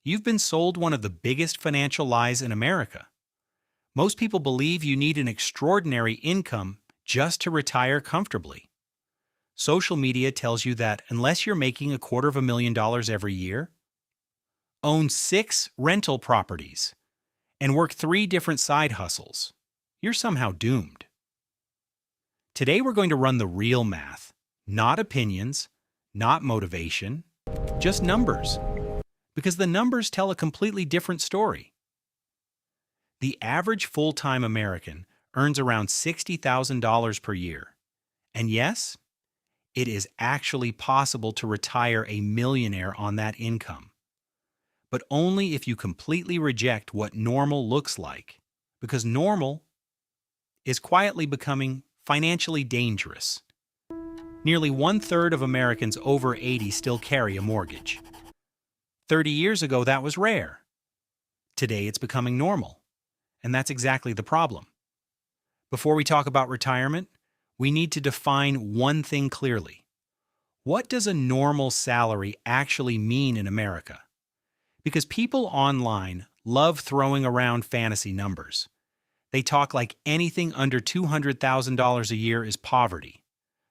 You've been sold one of the biggest financial lies in America. Most people believe you need an extraordinary income just to retire comfortably. Social media tells you that unless you're making $250,000 every year, own 6 rental properties, and work 3 different side hustles, you're somehow doomed. Today we're going to run the real math, not opinions, not motivation, just numbers. Because the numbers tell a completely different story. The average full-time American earns around $60,000 per year. And yes, it is actually possible to retire a millionaire on that income. But only if you completely reject what normal looks like, because normal is quietly becoming financially dangerous. Nearly 1/3 of Americans over 80 still carry a mortgage. 30 years ago, that was rare. Today, it's becoming normal. And that's exactly the problem. Before we talk about retirement, we need to define one thing clearly. What does a normal salary actually mean in America? Because people online love throwing around fantasy numbers. They talk like anything under $200,000 a year is poverty.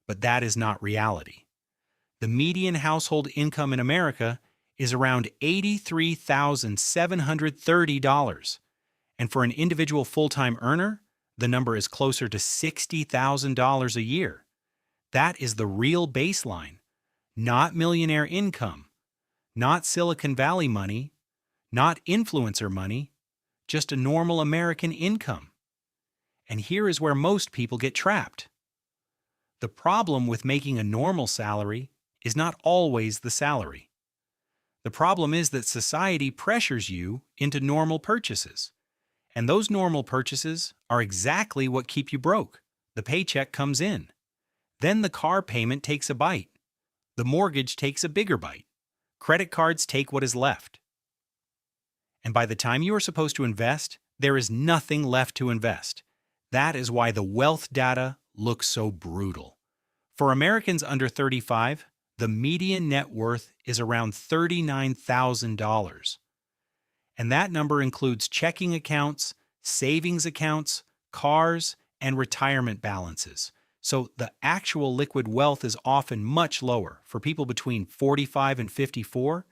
But that is not reality. The median household income in America is around $83,730, and for an individual full-time earner, the number is closer to $60,000 a year. That is the real baseline, not millionaire income, not Silicon Valley money, not influencer money, just a normal American income. And here is where most people get trapped. The problem with making a normal salary is not always the salary. The problem is that society pressures you into normal purchases. And those normal purchases are exactly what keep you broke. The paycheck comes in. Then the car payment takes a bite. The mortgage takes a bigger bite. Credit cards take what is left. And by the time you are supposed to invest, there is nothing left to invest. That is why the wealth data looks so brutal. For Americans under 35, the median net worth is around $39,000. And that number includes checking accounts, savings accounts, cars, and retirement balances. So the actual liquid wealth is often much lower. For people between 45 and 54,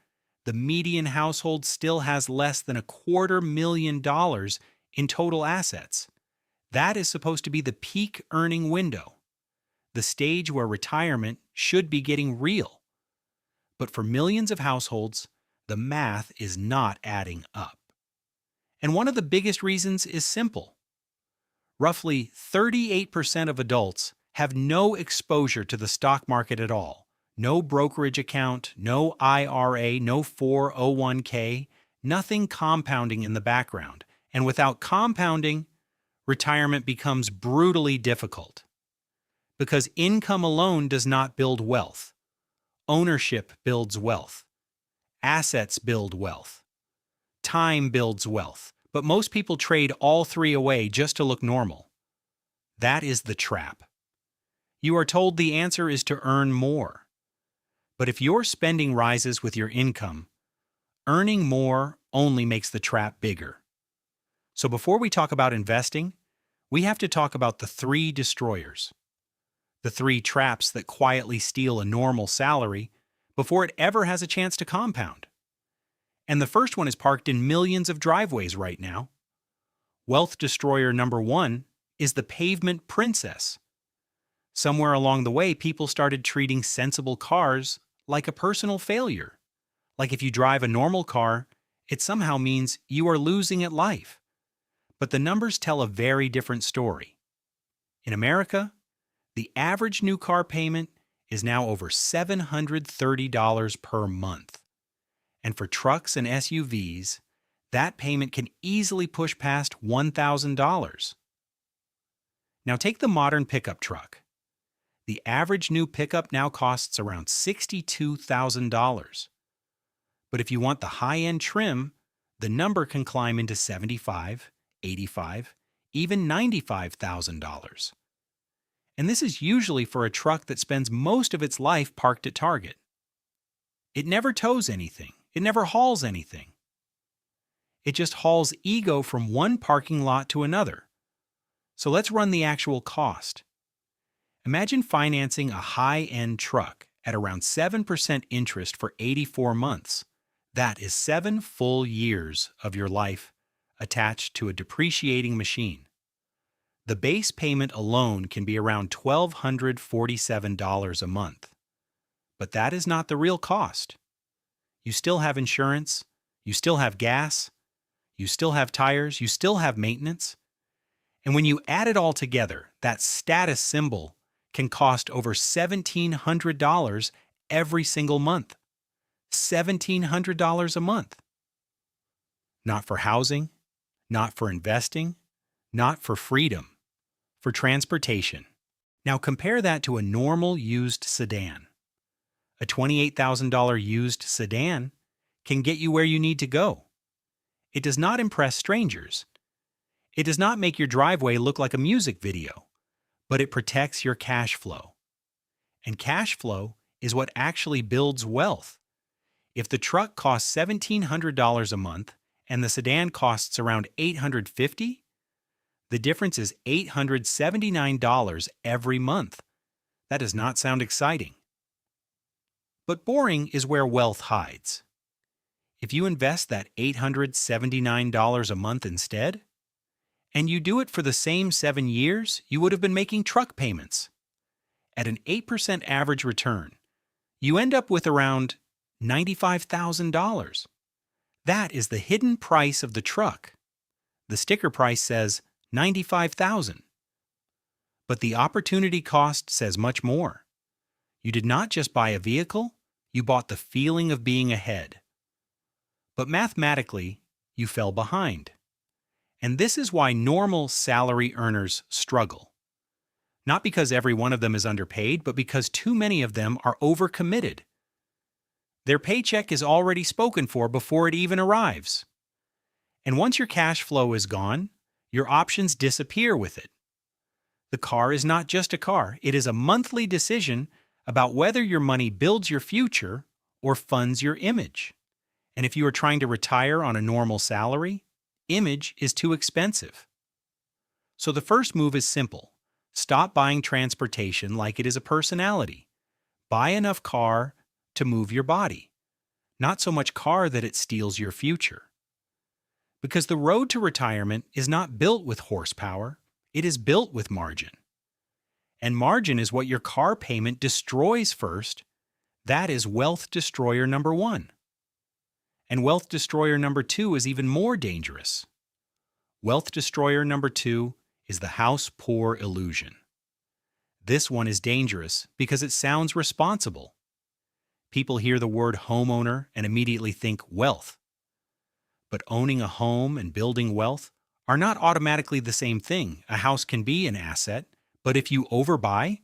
the median household still has less than $250,000 in total assets. That is supposed to be the peak earning window, the stage where retirement should be getting real. But for millions of households, the math is not adding up. And one of the biggest reasons is simple. Roughly 38% of adults have no exposure to the stock market at all. No brokerage account, no IRA, no 401k, nothing compounding in the background. And without compounding, retirement becomes brutally difficult. Because income alone does not build wealth. Ownership builds wealth. Assets build wealth. Time builds wealth. But most people trade all three away just to look normal. That is the trap. You are told the answer is to earn more. But if your spending rises with your income, earning more only makes the trap bigger. So before we talk about investing, we have to talk about the 3 destroyers. The 3 traps that quietly steal a normal salary before it ever has a chance to compound. And the first one is parked in millions of driveways right now. Wealth destroyer number 1 is the pavement princess. Somewhere along the way, people started treating sensible cars like a personal failure. Like if you drive a normal car, it somehow means you are losing at life. But the numbers tell a very different story. In America, the average new car payment is now over $730 per month. And for trucks and SUVs, that payment can easily push past $1,000. Now take the modern pickup truck. The average new pickup now costs around $62,000. But if you want the high-end trim, the number can climb into $75,000, $85,000, even $95,000. And this is usually for a truck that spends most of its life parked at Target. It never tows anything. It never hauls anything. It just hauls ego from one parking lot to another. So let's run the actual cost. Imagine financing a high-end truck at around 7% interest for 84 months. That is 7 full years of your life attached to a depreciating machine. The base payment alone can be around $1,247 a month. But that is not the real cost. You still have insurance, you still have gas, you still have tires, you still have maintenance. And when you add it all together, that status symbol can cost over $1,700 every single month. $1,700 a month. Not for housing, not for investing, not for freedom, for transportation. Now compare that to a normal used sedan. A $28,000 used sedan can get you where you need to go. It does not impress strangers. It does not make your driveway look like a music video, but it protects your cash flow. And cash flow is what actually builds wealth. If the truck costs $1,700 a month and the sedan costs around $850, the difference is $879 every month. That does not sound exciting. But boring is where wealth hides. If you invest that $879 a month instead, and you do it for the same 7 years, you would have been making truck payments. At an 8% average return, you end up with around $95,000. That is the hidden price of the truck. The sticker price says $95,000. But the opportunity cost says much more. You did not just buy a vehicle, you bought the feeling of being ahead. But mathematically, you fell behind. And this is why normal salary earners struggle. Not because every one of them is underpaid, but because too many of them are overcommitted. Their paycheck is already spoken for before it even arrives. And once your cash flow is gone, your options disappear with it. The car is not just a car, it is a monthly decision about whether your money builds your future or funds your image. And if you are trying to retire on a normal salary, image is too expensive. So the first move is simple. Stop buying transportation like it is a personality. Buy enough car to move your body. Not so much car that it steals your future. Because the road to retirement is not built with horsepower, it is built with margin. And margin is what your car payment destroys first. That is wealth destroyer number 1. And wealth destroyer number 2 is even more dangerous. Wealth destroyer number 2 is the house poor illusion. This one is dangerous because it sounds responsible. People hear the word homeowner and immediately think wealth. But owning a home and building wealth are not automatically the same thing. A house can be an asset, but if you overbuy,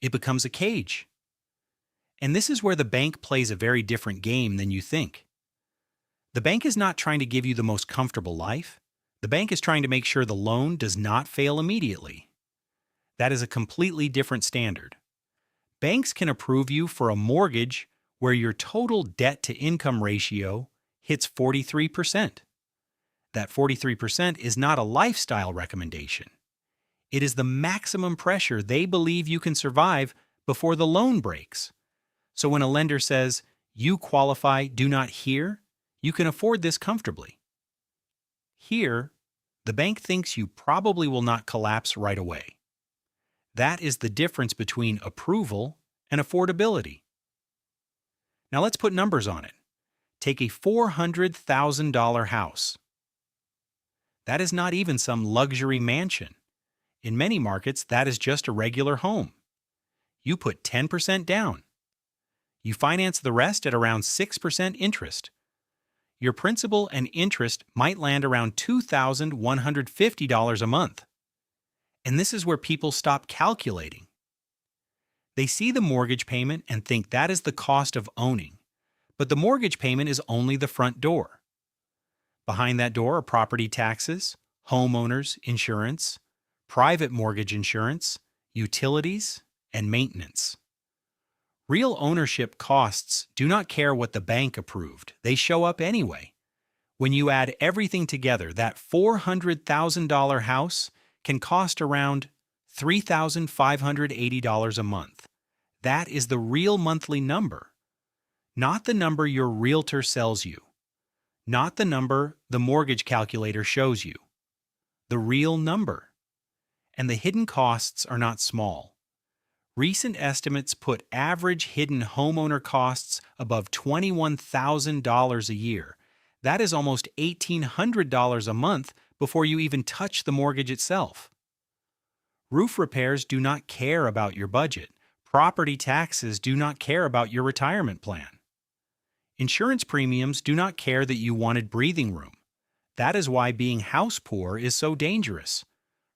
it becomes a cage. And this is where the bank plays a very different game than you think. The bank is not trying to give you the most comfortable life. The bank is trying to make sure the loan does not fail immediately. That is a completely different standard. Banks can approve you for a mortgage where your total debt-to-income ratio hits 43%. That 43% is not a lifestyle recommendation. It is the maximum pressure they believe you can survive before the loan breaks. So when a lender says, "You qualify, do not here," you can afford this comfortably. Here, the bank thinks you probably will not collapse right away. That is the difference between approval and affordability. Now let's put numbers on it. Take a $400,000 house. That is not even some luxury mansion. In many markets, that is just a regular home. You put 10% down. You finance the rest at around 6% interest. Your principal and interest might land around $2,150 a month. And this is where people stop calculating. They see the mortgage payment and think that is the cost of owning. But the mortgage payment is only the front door. Behind that door are property taxes, homeowners insurance, private mortgage insurance, utilities, and maintenance. Real ownership costs do not care what the bank approved. They show up anyway. When you add everything together, that $400,000 house can cost around $3,580 a month. That is the real monthly number, not the number your realtor sells you, not the number the mortgage calculator shows you. The real number. And the hidden costs are not small. Recent estimates put average hidden homeowner costs above $21,000 a year. That is almost $1,800 a month before you even touch the mortgage itself. Roof repairs do not care about your budget. Property taxes do not care about your retirement plan. Insurance premiums do not care that you wanted breathing room. That is why being house poor is so dangerous.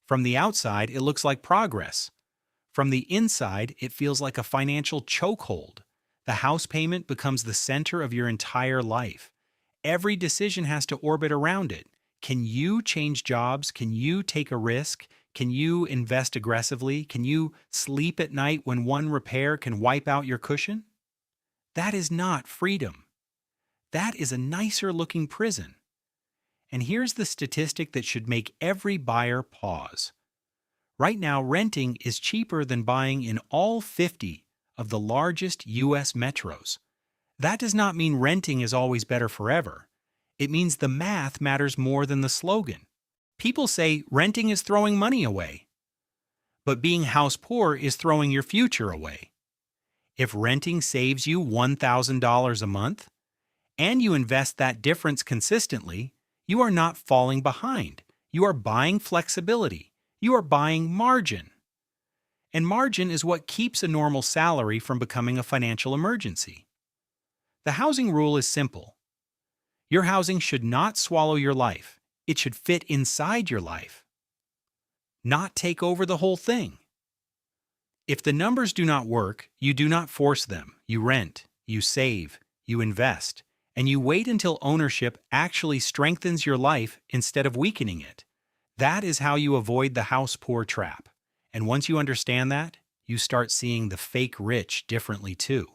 From the outside, it looks like progress. From the inside, it feels like a financial chokehold. The house payment becomes the center of your entire life. Every decision has to orbit around it. Can you change jobs? Can you take a risk? Can you invest aggressively? Can you sleep at night when one repair can wipe out your cushion? That is not freedom. That is a nicer looking prison. And here's the statistic that should make every buyer pause. Right now, renting is cheaper than buying in all 50 of the largest U.S. metros. That does not mean renting is always better forever. It means the math matters more than the slogan. People say renting is throwing money away. But being house poor is throwing your future away. If renting saves you $1,000 a month, and you invest that difference consistently, you are not falling behind. You are buying flexibility. You are buying margin. And margin is what keeps a normal salary from becoming a financial emergency. The housing rule is simple. Your housing should not swallow your life. It should fit inside your life, not take over the whole thing. If the numbers do not work, you do not force them. You rent, you save, you invest, and you wait until ownership actually strengthens your life instead of weakening it. That is how you avoid the house poor trap. And once you understand that, you start seeing the fake rich differently too.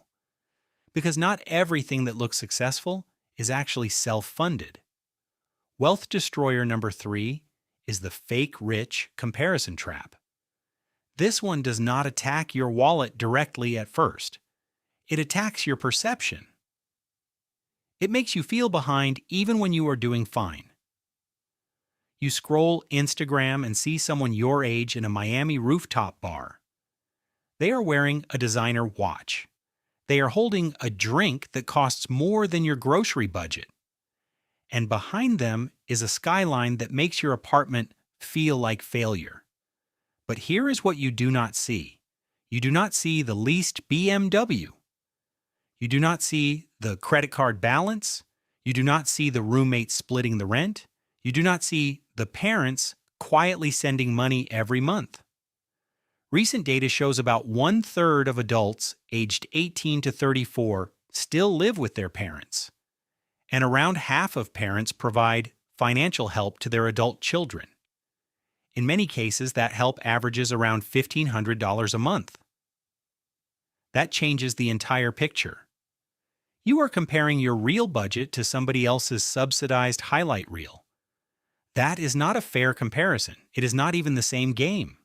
Because not everything that looks successful is actually self-funded. Wealth destroyer number 3 is the fake rich comparison trap. This one does not attack your wallet directly at first. It attacks your perception. It makes you feel behind even when you are doing fine. You scroll Instagram and see someone your age in a Miami rooftop bar. They are wearing a designer watch. They are holding a drink that costs more than your grocery budget. And behind them is a skyline that makes your apartment feel like failure. But here is what you do not see. You do not see the leased BMW. You do not see the credit card balance. You do not see the roommate splitting the rent. You do not see the parents quietly sending money every month. Recent data shows about 1/3 of adults aged 18 to 34 still live with their parents. And around half of parents provide financial help to their adult children. In many cases, that help averages around $1,500 a month. That changes the entire picture. You are comparing your real budget to somebody else's subsidized highlight reel. That is not a fair comparison. It is not even the same game.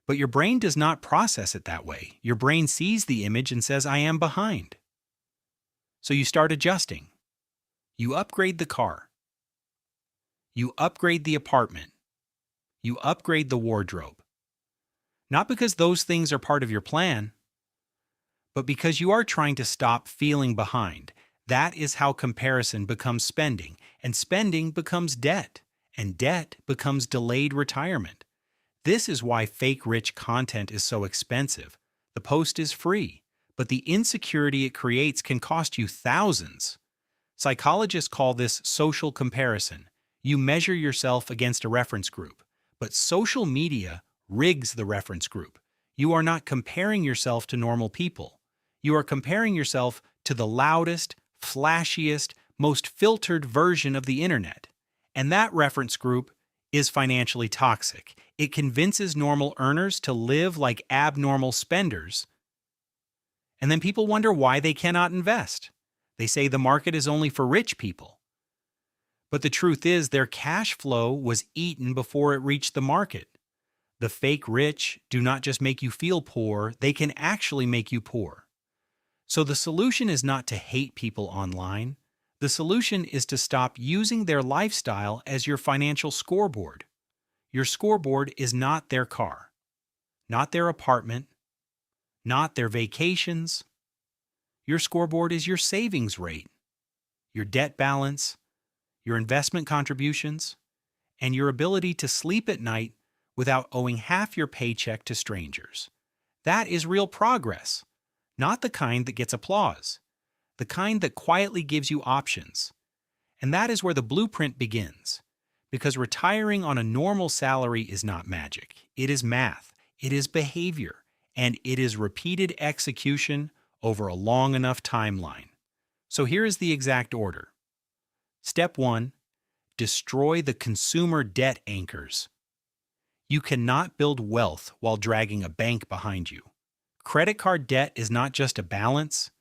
But your brain does not process it that way. Your brain sees the image and says, I am behind. So you start adjusting. You upgrade the car. You upgrade the apartment. You upgrade the wardrobe. Not because those things are part of your plan, but because you are trying to stop feeling behind. That is how comparison becomes spending, and spending becomes debt, and debt becomes delayed retirement. This is why fake rich content is so expensive. The post is free, but the insecurity it creates can cost you thousands. Psychologists call this social comparison. You measure yourself against a reference group, but social media rigs the reference group. You are not comparing yourself to normal people. You are comparing yourself to the loudest, flashiest, most filtered version of the internet. And that reference group is financially toxic. It convinces normal earners to live like abnormal spenders. And then people wonder why they cannot invest. They say the market is only for rich people. But the truth is, their cash flow was eaten before it reached the market. The fake rich do not just make you feel poor, they can actually make you poor. So the solution is not to hate people online. The solution is to stop using their lifestyle as your financial scoreboard. Your scoreboard is not their car, not their apartment, not their vacations. Your scoreboard is your savings rate, your debt balance, your investment contributions, and your ability to sleep at night without owing half your paycheck to strangers. That is real progress, not the kind that gets applause, the kind that quietly gives you options. And that is where the blueprint begins. Because retiring on a normal salary is not magic. It is math, it is behavior, and it is repeated execution over a long enough timeline. So here is the exact order. Step 1. Destroy the consumer debt anchors. You cannot build wealth while dragging a bank behind you. Credit card debt is not just a balance,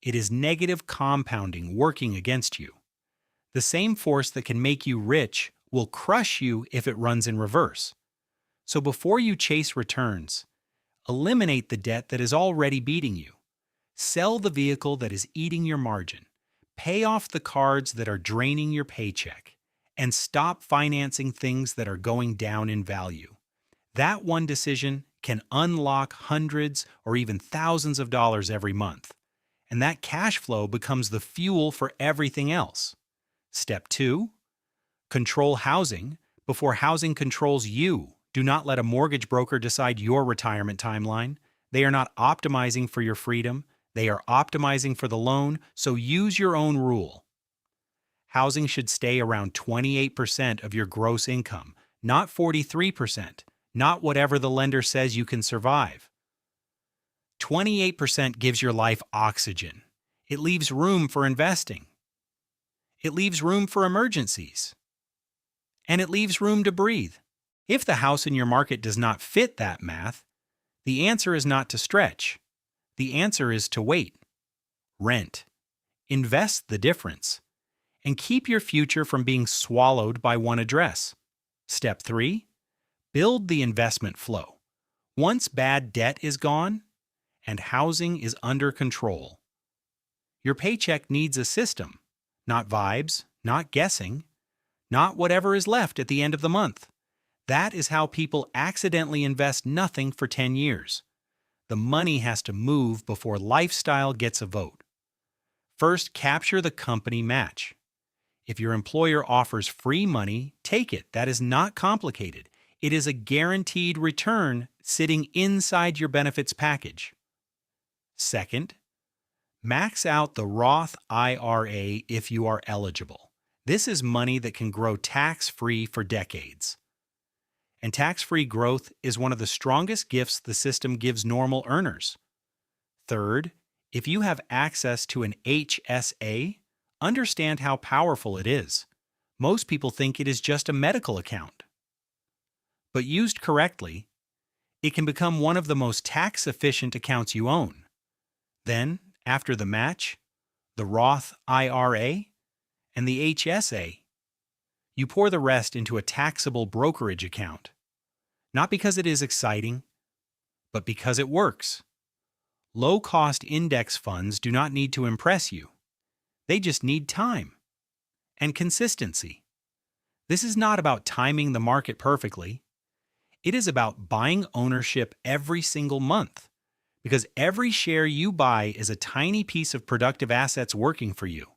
it is negative compounding working against you. The same force that can make you rich will crush you if it runs in reverse. So before you chase returns, eliminate the debt that is already beating you. Sell the vehicle that is eating your margin. Pay off the cards that are draining your paycheck. And stop financing things that are going down in value. That one decision can unlock hundreds or even thousands of dollars every month. And that cash flow becomes the fuel for everything else. Step 2. Control housing before housing controls you. Do not let a mortgage broker decide your retirement timeline. They are not optimizing for your freedom. They are optimizing for the loan, so use your own rule. Housing should stay around 28% of your gross income, not 43%, not whatever the lender says you can survive. 28% gives your life oxygen. It leaves room for investing. It leaves room for emergencies. And it leaves room to breathe. If the house in your market does not fit that math, the answer is not to stretch. The answer is to wait. Rent. Invest the difference. And keep your future from being swallowed by one address. Step 3. Build the investment flow. Once bad debt is gone and housing is under control, your paycheck needs a system, not vibes, not guessing, not whatever is left at the end of the month. That is how people accidentally invest nothing for 10 years. The money has to move before lifestyle gets a vote. First, capture the company match. If your employer offers free money, take it. That is not complicated. It is a guaranteed return sitting inside your benefits package. Second, max out the Roth IRA if you are eligible. This is money that can grow tax-free for decades. And tax-free growth is one of the strongest gifts the system gives normal earners. Third, if you have access to an HSA, understand how powerful it is. Most people think it is just a medical account. But used correctly, it can become one of the most tax-efficient accounts you own. Then, after the match, the Roth IRA, and the HSA, you pour the rest into a taxable brokerage account. Not because it is exciting, but because it works. Low-cost index funds do not need to impress you. They just need time and consistency. This is not about timing the market perfectly. It is about buying ownership every single month, because every share you buy is a tiny piece of productive assets working for you.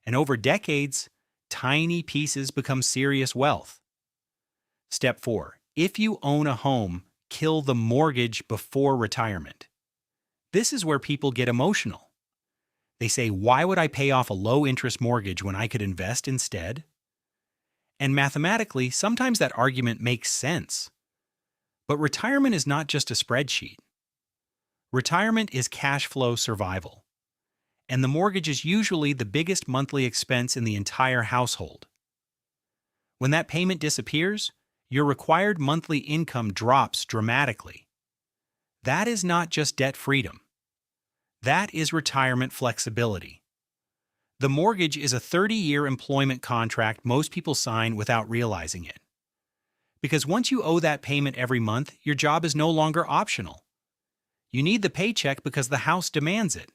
And over decades, tiny pieces become serious wealth. Step 4. If you own a home, kill the mortgage before retirement. This is where people get emotional. They say, why would I pay off a low-interest mortgage when I could invest instead? And mathematically, sometimes that argument makes sense. But retirement is not just a spreadsheet. Retirement is cash flow survival. And the mortgage is usually the biggest monthly expense in the entire household. When that payment disappears, your required monthly income drops dramatically. That is not just debt freedom. That is retirement flexibility. The mortgage is a 30-year employment contract most people sign without realizing it. Because once you owe that payment every month, your job is no longer optional. You need the paycheck because the house demands it.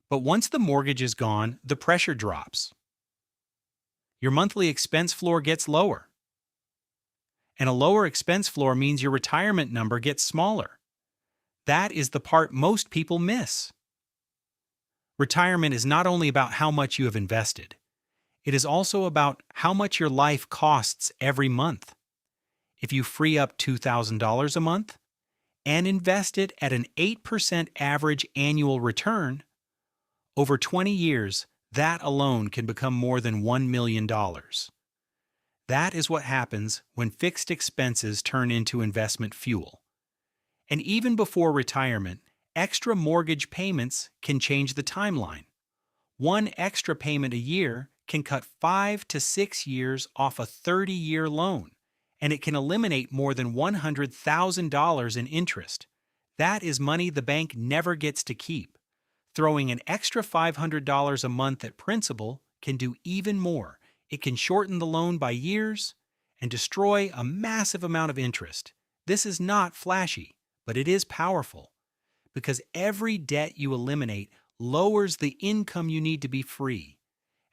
But once the mortgage is gone, the pressure drops. Your monthly expense floor gets lower. And a lower expense floor means your retirement number gets smaller. That is the part most people miss. Retirement is not only about how much you have invested. It is also about how much your life costs every month. If you free up $2,000 a month and invest it at an 8% average annual return, over 20 years, that alone can become more than $1 million. That is what happens when fixed expenses turn into investment fuel. And even before retirement, extra mortgage payments can change the timeline. One extra payment a year can cut 5 to 6 years off a 30-year loan, and it can eliminate more than $100,000 in interest. That is money the bank never gets to keep. Throwing an extra $500 a month at principal can do even more. It can shorten the loan by years and destroy a massive amount of interest. This is not flashy, but it is powerful, because every debt you eliminate lowers the income you need to be free.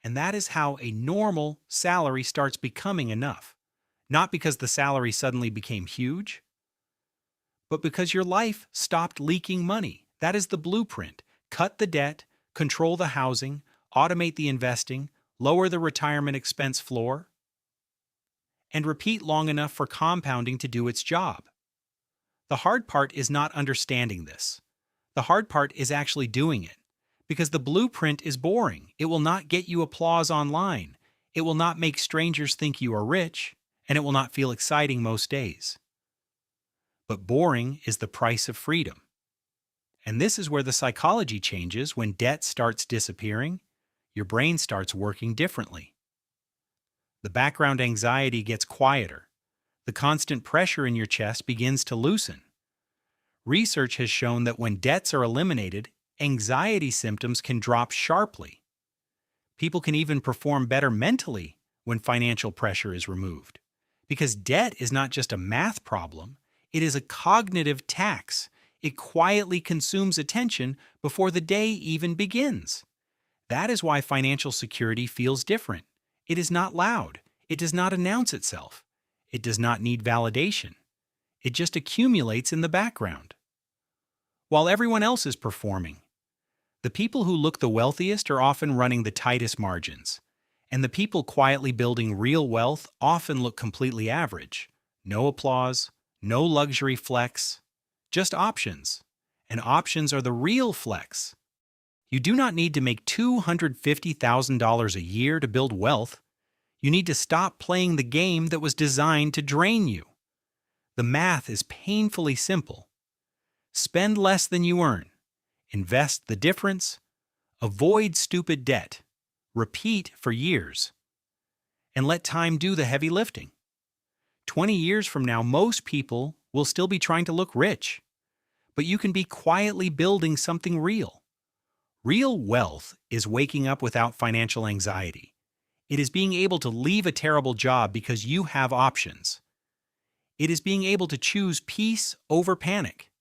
And that is how a normal salary starts becoming enough. Not because the salary suddenly became huge, but because your life stopped leaking money. That is the blueprint. Cut the debt, control the housing, automate the investing, lower the retirement expense floor, and repeat long enough for compounding to do its job. The hard part is not understanding this. The hard part is actually doing it. Because the blueprint is boring. It will not get you applause online. It will not make strangers think you are rich, and it will not feel exciting most days. But boring is the price of freedom. And this is where the psychology changes. When debt starts disappearing, your brain starts working differently. The background anxiety gets quieter. The constant pressure in your chest begins to loosen. Research has shown that when debts are eliminated, anxiety symptoms can drop sharply. People can even perform better mentally when financial pressure is removed. Because debt is not just a math problem, it is a cognitive tax. It quietly consumes attention before the day even begins. That is why financial security feels different. It is not loud. It does not announce itself. It does not need validation. It just accumulates in the background. While everyone else is performing, the people who look the wealthiest are often running the tightest margins, and the people quietly building real wealth often look completely average. No applause, no luxury flex, just options. And options are the real flex. You do not need to make $250,000 a year to build wealth. You need to stop playing the game that was designed to drain you. The math is painfully simple. Spend less than you earn. Invest the difference. Avoid stupid debt. Repeat for years. And let time do the heavy lifting. 20 years from now, most people will still be trying to look rich. But you can be quietly building something real. Real wealth is waking up without financial anxiety. It is being able to leave a terrible job because you have options. It is being able to choose peace over panic.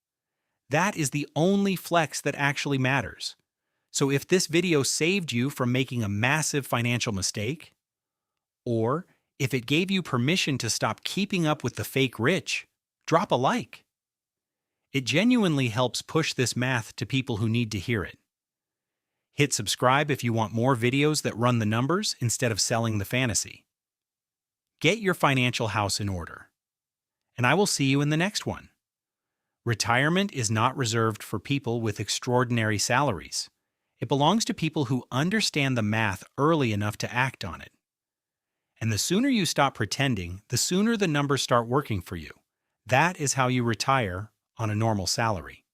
That is the only flex that actually matters. So if this video saved you from making a massive financial mistake, or if it gave you permission to stop keeping up with the fake rich, drop a like. It genuinely helps push this math to people who need to hear it. Hit subscribe if you want more videos that run the numbers instead of selling the fantasy. Get your financial house in order. And I will see you in the next one. Retirement is not reserved for people with extraordinary salaries. It belongs to people who understand the math early enough to act on it. And the sooner you stop pretending, the sooner the numbers start working for you. That is how you retire on a normal salary.